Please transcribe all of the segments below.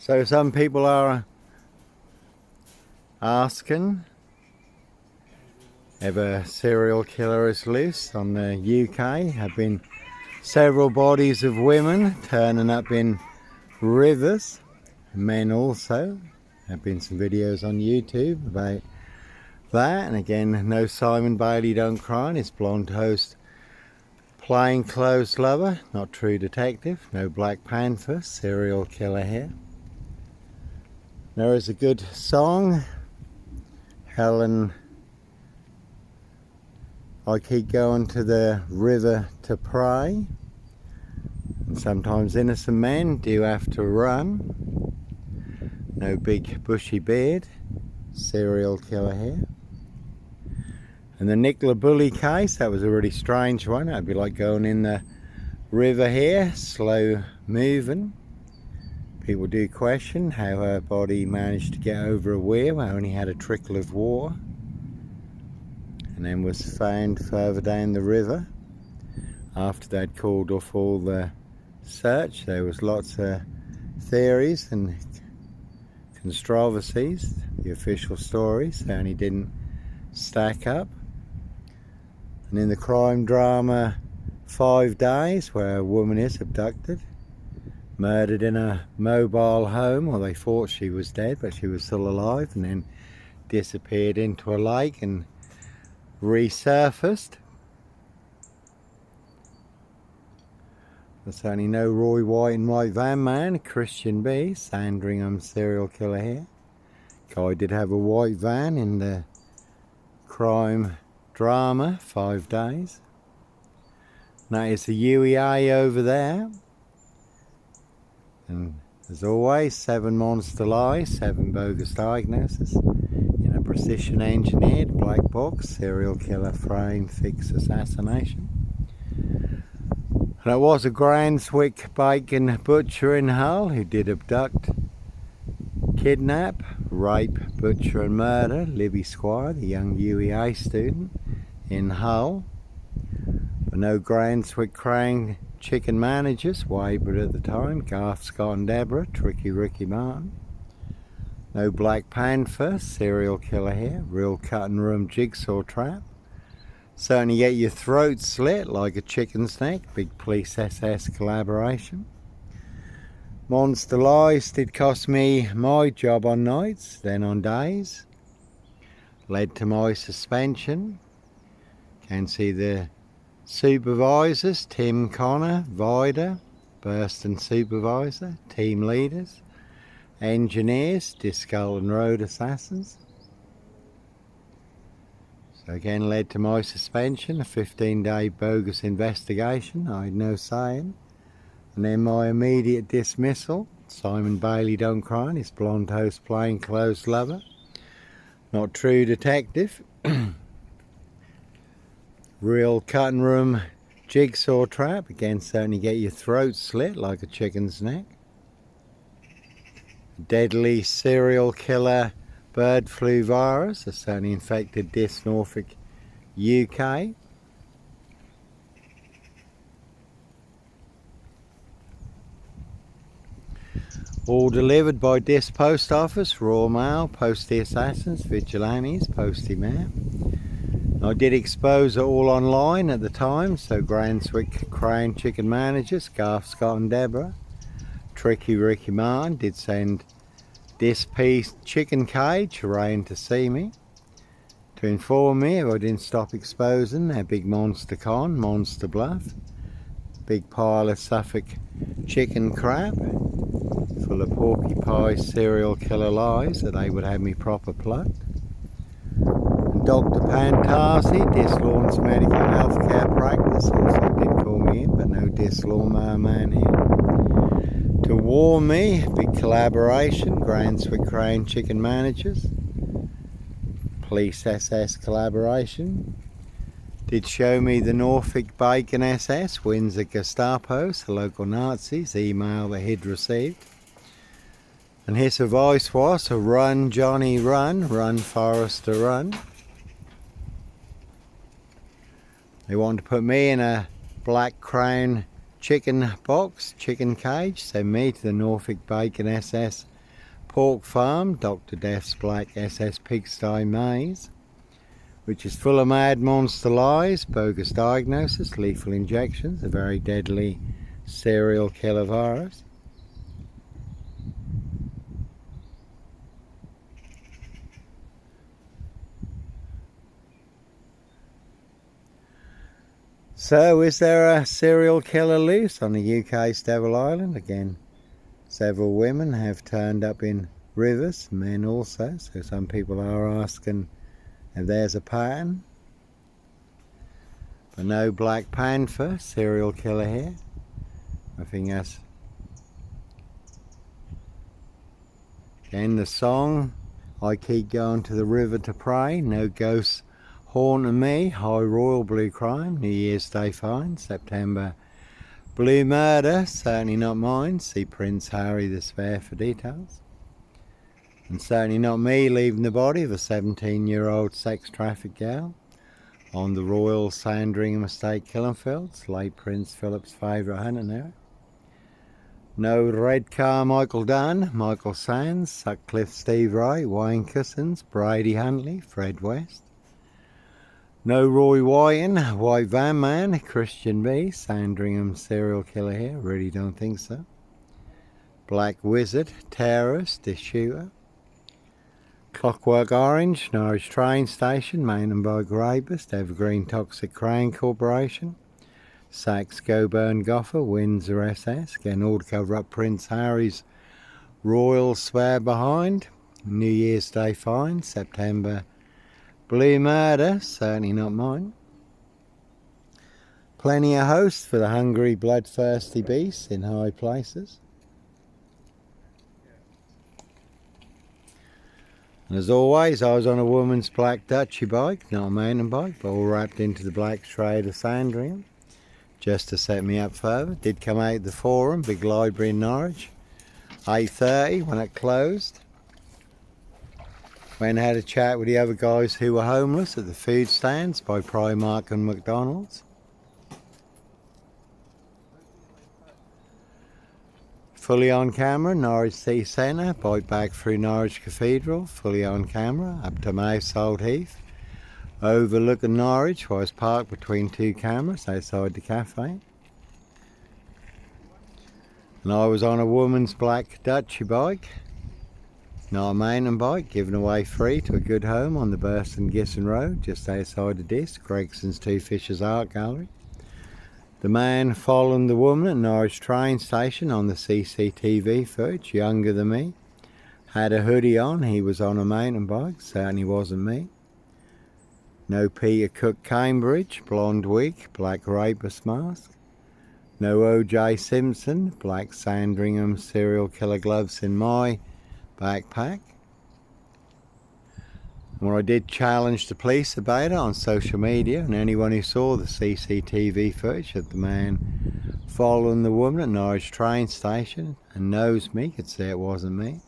So some people are asking if a serial killer is loose on the UK. Have been several bodies of women turning up in rivers, men also. Have been some videos on YouTube about that. And again, no Simon Bailey Don't Cry, his blonde host plainclothes lover, not true detective. No Black Panther, serial killer here. There is a good song, Helen, I keep going to the river to pray, and sometimes innocent men do have to run. No big bushy beard, serial killer here. And the Nicola Bully case, that was a really strange one. That'd be like going in the river here, slow moving. People do question how her body managed to get over a weir where only had a trickle of water, and then was found further down the river after they'd called off all the search. There was lots of theories and controversies. The official story certainly didn't stack up. And in the crime drama 5 Days, where a woman is abducted, murdered in a mobile home, or they thought she was dead but she was still alive, and then disappeared into a lake and resurfaced. There's certainly no Roy White and White Van Man, Christian B, Sandringham serial killer here. Guy did have a white van in the crime drama 5 Days. And that is the UEA over there. And as always, 7 monster lies, 7 bogus diagnoses in a precision engineered black box serial killer frame fix assassination. And it was a Granswick bacon butcher in Hull who did abduct, kidnap, rape, butcher and murder Libby Squire, the young UEA student in Hull. But no Granswick Crane chicken managers, wavered at the time, Garth, Scott and Deborah, Tricky Ricky Martin. No Black Panther, serial killer here, real cut and room jigsaw trap. Certainly get your throat slit like a chicken's neck, big police SS collaboration. Monster lies did cost me my job on nights, then on days. Led to my suspension. Can see the supervisors, Tim Connor, Vida, Burston supervisor, team leaders, engineers, Discull and Road assassins. So again led to my suspension, a 15-day bogus investigation, I had no say in. And then my immediate dismissal, Simon Bailey Don't Cry, his blonde host plainclothes lover, not true detective. Real cutting room jigsaw trap, again certainly get your throat slit like a chicken's neck. Deadly serial killer bird flu virus has certainly infected this Norfolk, UK. All delivered by this post office, Royal Mail, Postie Assassins, Vigilantes, Postie Mayor. I did expose it all online at the time, so Granswick Crane chicken managers, Garth, Scott and Deborah, Tricky Ricky Martin did send this piece chicken cage around to see me, to inform me if I didn't stop exposing their big monster con, monster bluff, big pile of Suffolk chicken crap, full of porky pie serial killer lies that they would have me proper plucked. Dr. Pantasi, Dislawn's medical healthcare practice, also did call me in, but no Dislawn man here. To warn me, big collaboration, Granswick Crane chicken managers, police SS collaboration. Did show me the Norfolk Bacon SS, Windsor Gestapos, the local Nazis, email that he'd received. And his advice was to run Johnny run Forrester run. They wanted to put me in a black crown chicken box, chicken cage, send me to the Norfolk Bacon SS Pork Farm, Dr. Death's Black SS Pigsty Maze, which is full of mad monster lies, bogus diagnosis, lethal injections, a very deadly serial killer virus. So, is there a serial killer loose on the UK's Devil Island? Again, several women have turned up in rivers, men also, so some people are asking if there's a pattern. But no Black Panther serial killer here. I think that's... Again, the song, I keep going to the river to pray, no ghosts haunting me, high royal blue crime, New Year's Day fine, September blue murder, certainly not mine, see Prince Harry the Spare for details. And certainly not me leaving the body of a 17-year-old sex trafficked girl on the Royal Sandringham Estate Killenfields, late Prince Philip's favourite hunting area. No Red Car Michael Dunn, Michael Sands, Sutcliffe Steve Wright, Wayne Cousins, Brady Huntley, Fred West. No Roy Whiten, White Van Man, Christian B, Sandringham serial killer here, really don't think so. Black Wizard, terrorist, the shooter. Clockwork Orange, Norwich Train Station, mountain bike rapist, Evergreen Toxic Crane Corporation. Saxe Goburn Goffer, Windsor SS, again all to cover up Prince Harry's royal swear behind. New Year's Day fine, September blue murder, certainly not mine. Plenty of hosts for the hungry, bloodthirsty beasts in high places. And as always, I was on a woman's black Dutchy bike, not a mountain bike, but all wrapped into the black shroud of Sandringham, just to set me up further. Did come out the Forum, big library in Norwich, 8:30 when it closed. Went and had a chat with the other guys who were homeless at the food stands by Primark and McDonald's. Fully on camera, Norwich City Centre, bike back through Norwich Cathedral, fully on camera, up to Mousehold Heath, overlooking Norwich, where I was parked between two cameras outside the cafe. And I was on a woman's black Dutchy bike, not a mountain bike, given away free to a good home on the Burston Gisson Road, just outside the disc, Gregson's Two Fishers Art Gallery. The man following the woman at Norwich train station on the CCTV footage, younger than me, had a hoodie on, he was on a mountain bike, certainly wasn't me. No Peter Cook Cambridge, blonde wig, black rapist mask. No O.J. Simpson, black Sandringham serial killer gloves in my backpack. When I did challenge the police about it on social media, and anyone who saw the CCTV footage of the man following the woman at Norwich train station and knows me could say it wasn't me.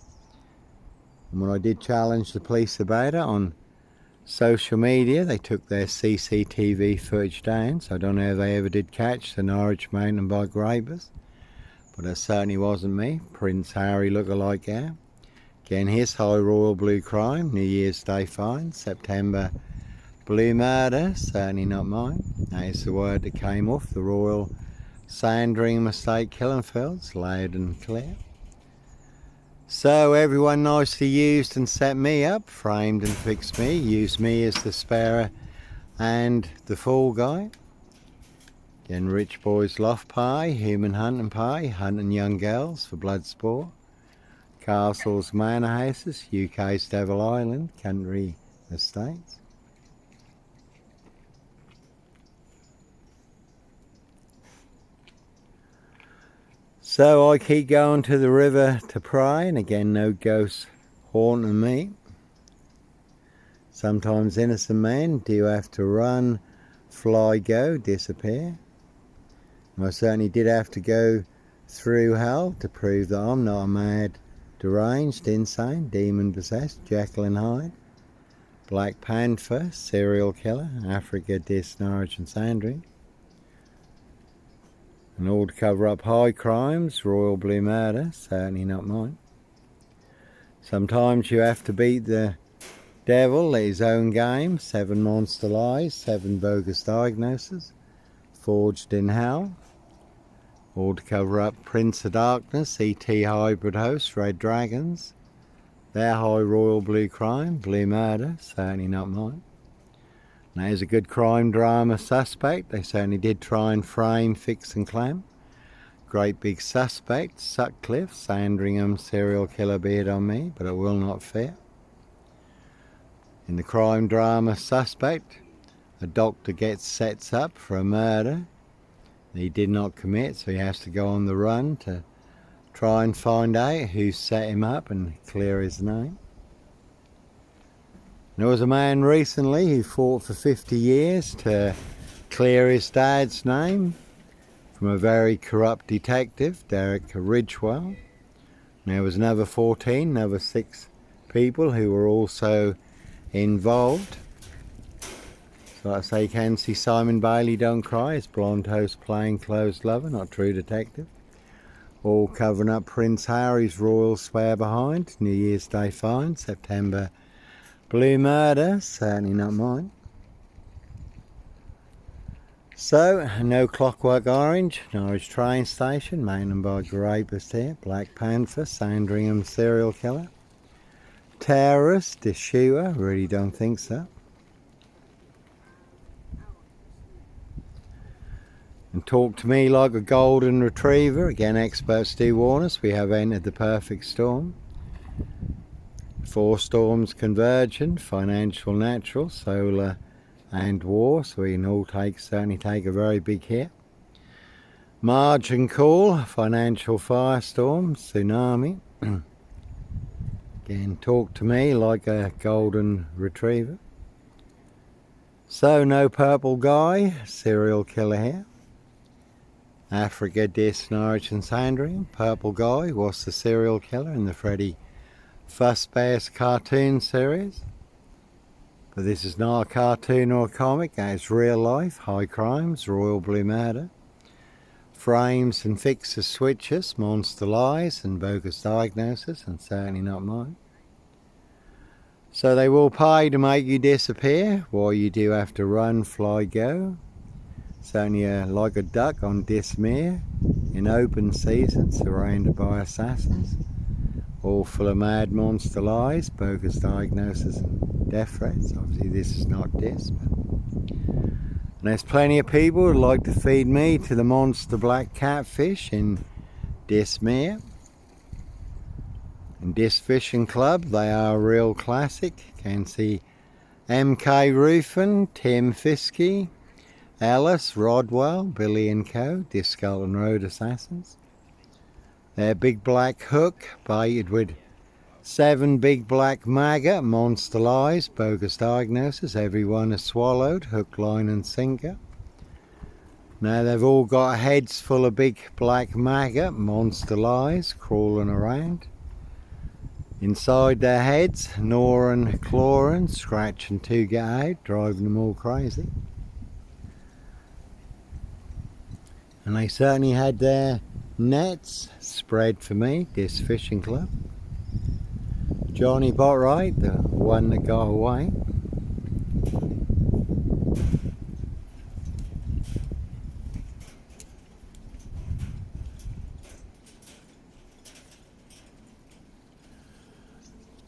And when I did challenge the police about it on social media, they took their CCTV footage down, so I don't know if they ever did catch the Norwich mountain bike rapist, but it certainly wasn't me. Prince Harry lookalike there. Again, his high royal blue crime, New Year's Day fine, September blue murder, certainly not mine. That is the word that came off the Royal Sandringham Estate Killenfields, loud and clear. So everyone nicely used and set me up, framed and fixed me, used me as the sparer and the fall guy. Again, rich boys loft pie, human hunting pie, hunting young girls for blood sport. Castles, manor houses, UK's Devil Island, country estates. So I keep going to the river to pray, and again no ghosts haunting me. Sometimes innocent men do have to run, fly, go, disappear. And I certainly did have to go through hell to prove that I'm not a mad, deranged, insane, demon-possessed Jekyll and Hyde, Black Panther, serial killer, Africa, Dis, Norwich and Sandringham. And all to cover up high crimes, royal blue murder, certainly not mine. Sometimes you have to beat the devil at his own game, 7 monster lies, 7 bogus diagnoses, forged in hell. All to cover up Prince of Darkness, E.T. hybrid host, red dragons, their high royal blue crime, blue murder, certainly not mine. Now here's a good crime drama suspect. They certainly did try and frame, fix and clamp. Great big suspect, Sutcliffe, Sandringham, serial killer beard on me, but it will not fit. In the crime drama suspect, a doctor sets up for a murder he did not commit, so he has to go on the run to try and find out who set him up and clear his name. There was a man recently who fought for 50 years to clear his dad's name from a very corrupt detective, Derek Ridgewell. There was another 6 people who were also involved. So I say, you can see Simon Bailey Don't Cry, his blonde host plainclothes lover, not true detective. All covering up Prince Harry's royal swear behind, New Year's Day fine, September blue murder, certainly not mine. So, no Clockwork Orange, Norwich train station, Manenberg rapist here, Black Panther, Sandringham serial killer. Terrorist, the shooter, really don't think so. And talk to me like a golden retriever. Again, experts do warn us we have entered the perfect storm. 4 storms convergent, financial, natural, solar and war. So we can all certainly take a very big hit. Margin call, financial firestorm, tsunami. Again, talk to me like a golden retriever. So no purple guy, serial killer here. Africa, Dis, Norwich and Sandringham. Purple guy was the serial killer in the Freddy Fazbear's cartoon series. But this is not a cartoon or a comic, it's real life, high crimes, royal blue murder. Frames and fixes, switches, monster lies and bogus diagnosis, and certainly not mine. So they will pay to make you disappear, while you do have to run, fly, go. It's only like a duck on Dismere, in open season, surrounded by assassins, all full of mad monster lies, bogus diagnosis and death threats. Obviously this is not Dis, and there's plenty of people who like to feed me to the monster black catfish in Dismere. In Dis Fishing Club, they are a real classic. You can see MK Ruffin, Tim Fiske, Ellis, Rodwell, Billy and Co, Discalton Road Assassins. Their big black hook, baited with 7 big black maggot, monster lies, bogus diagnosis, everyone is swallowed, hook, line and sinker. Now they've all got heads full of big black maggot, monster lies, crawling around. Inside their heads, gnawing, clawing, scratching to get out, driving them all crazy. And they certainly had their nets spread for me, this fishing club. Johnny Botwright, the one that got away.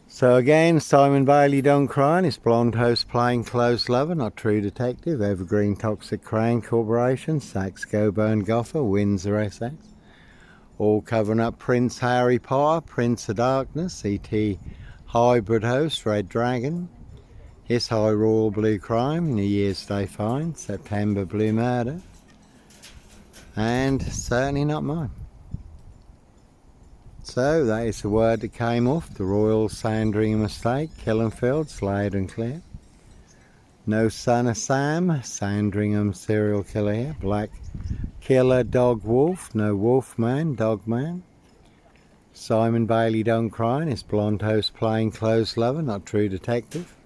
So again, Simon Bailey Don't Cry, and his blonde host plainclothes lover, not true detective, Evergreen Toxic Crown Corporation, Saxe Coburn Goffer, Windsor Essex. All covering up Prince Harry Potter, Prince of Darkness, E.T. hybrid host, Red Dragon. His high royal blue crime, New Year's Day fine, September blue murder. And certainly not mine. So that is the word that came off the Royal Sandringham Estate, Killenfield, Slade and Clear. No son of Sam, Sandringham serial killer here, black killer, dog wolf, no wolf man, dog man. Simon Bailey Don't Cry, and his blonde host plainclothes lover, not true detective,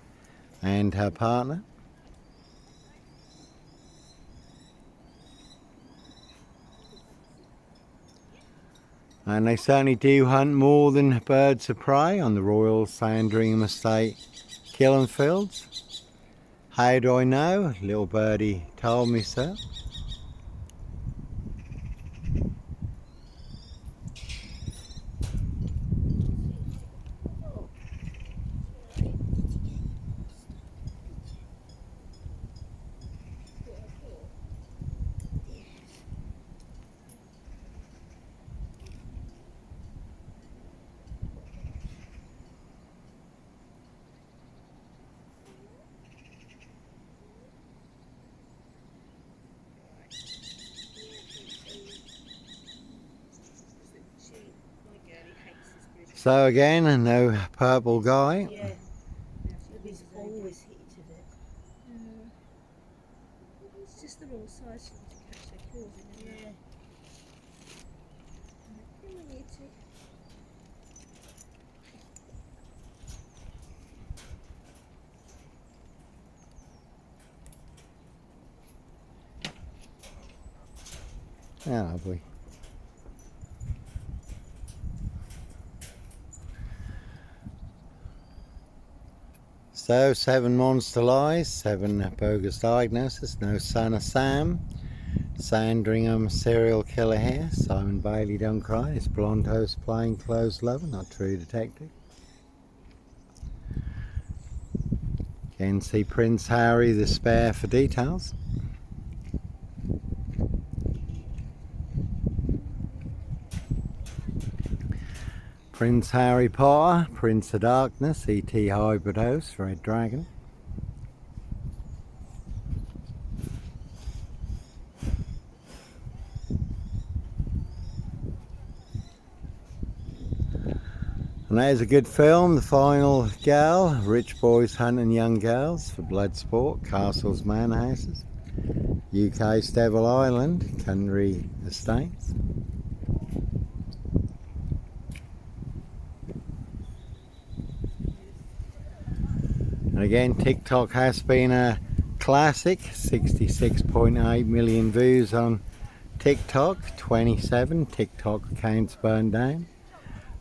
and her partner. And they certainly do hunt more than birds of prey on the Royal Sandringham Estate killing fields. How do I know? Little birdie told me so. So again, no purple guy. Yeah, he's always hated it. It's just the wrong size for them to catch their claws in. Yeah. Come on, you two. Yeah, lovely. So 7 monster lies, 7 bogus diagnoses, no son of Sam, Sandringham serial killer here, Simon Bailey don't cry, it's blonde host plain clothes lover, not true detective. Again see Prince Harry the spare for details. Prince Harry Potter, Prince of Darkness, E.T. hybrid host, Red Dragon. And there's a good film, The Final Girl, Rich Boys Hunting Young Girls for Blood Sport, Castles, Manor Houses, UK's Devil Island, Country Estates. And again, TikTok has been a classic, 66.8 million views on TikTok, 27 TikTok accounts burned down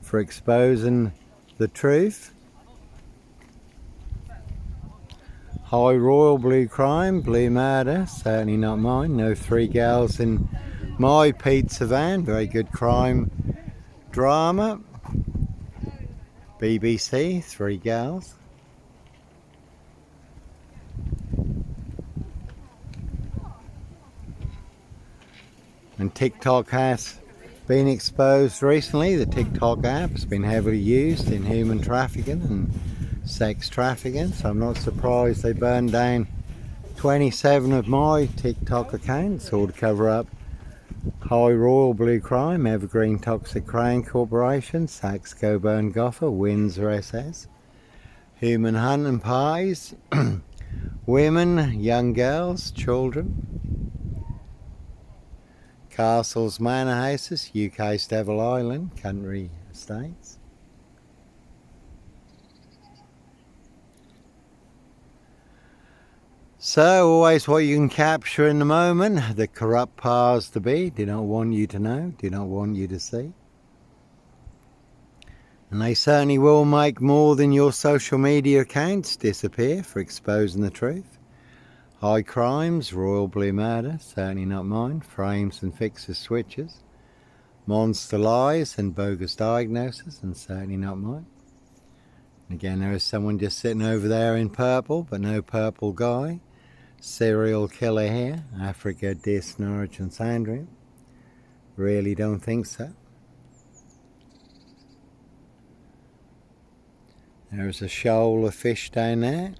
for exposing the truth. High royal blue crime, blue murder, certainly not mine. No 3 girls in my pizza van, very good crime drama. BBC, 3 girls. And TikTok has been exposed recently. The TikTok app has been heavily used in human trafficking and sex trafficking, so I'm not surprised they burned down 27 of my TikTok accounts, all to cover up High Royal Blue Crime, Evergreen Toxic Crown Corporation, Saxe Coburn Goffer, Windsor SS, Human Hunting Pies, women, young girls, children, Castles, Manor Houses, UK's Devil Island, Country Estates. So, always what you can capture in the moment, the corrupt powers to be do not want you to know, do not want you to see. And they certainly will make more than your social media accounts disappear for exposing the truth. High crimes, royal blue murder, certainly not mine, frames and fixes switches, monster lies and bogus diagnoses, and certainly not mine. And again, there is someone just sitting over there in purple, but no purple guy. Serial killer here, Africa, Dis, Norwich and Sandringham. Really don't think so. There's a shoal of fish down there.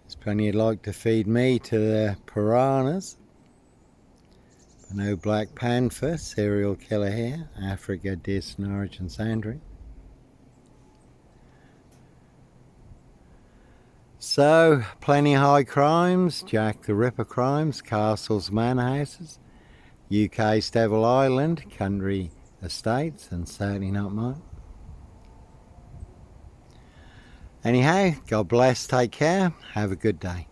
There's plenty you'd like to feed me to the piranhas. But no black panther, serial killer here, Africa, Dis, Norwich and Sandringham. So, plenty of high crimes, Jack the Ripper crimes, Castles, Manor Houses, UK's Devil Island, Country Estates, and certainly not mine. Anyhow, God bless, take care, have a good day.